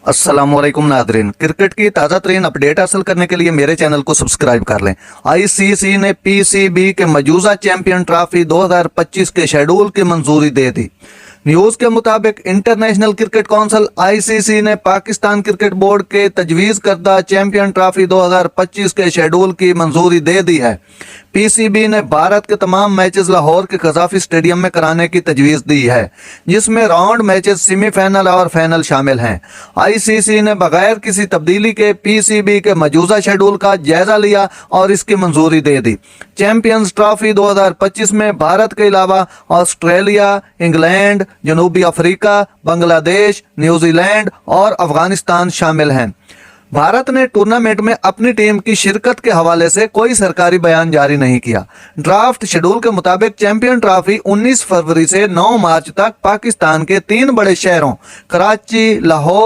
अस्सलामुअलैकुम Nadreen, cricket की ताज़ा तरीन अपडेट हासिल करने के लिए मेरे चैनल को सब्सक्राइब कर लें। आईसीसी ने पीसीबी के मौजूदा चैंपियन ट्रॉफी 2025 के शेड्यूल की मंजूरी दे दी। न्यूज़ के मुताबिक इंटरनेशनल क्रिकेट काउंसिल आईसीसी ने पाकिस्तान क्रिकेट बोर्ड के तजवीज़ करदा चैंपियन ट्रॉफी 2025 के शेड्यूल की मंजूरी दे दी है। पीसीबी ने भारत के तमाम मैचेस लाहौर के कज़ाफी स्टेडियम में कराने की तजवीज़ दी है, जिसमें राउंड मैचेस, सेमीफाइनल और फाइनल शामिल हैं। आईसीसी ने बगैर किसी तब्दीली के पीसीबी के मौजूदा शेड्यूल का जायजा लिया और इसकी मंजूरी दे दी। चैंपियंस ट्रॉफी 2025 में भारत के अलावा ऑस्ट्रेलिया, इंग्लैंड, जनूबी अफ्रीका, बांग्लादेश, न्यूजीलैंड और अफगानिस्तान शामिल हैं। भारत ने टूर्नामेंट में अपनी टीम की शिरकत के हवाले से कोई सरकारी बयान जारी नहीं किया। ड्राफ्ट शेड्यूल के मुताबिक चैंपियन ट्रॉफी 19 फरवरी से 9 मार्च तक पाकिस्तान के 3 बड़े शहरों कराची, लाहौर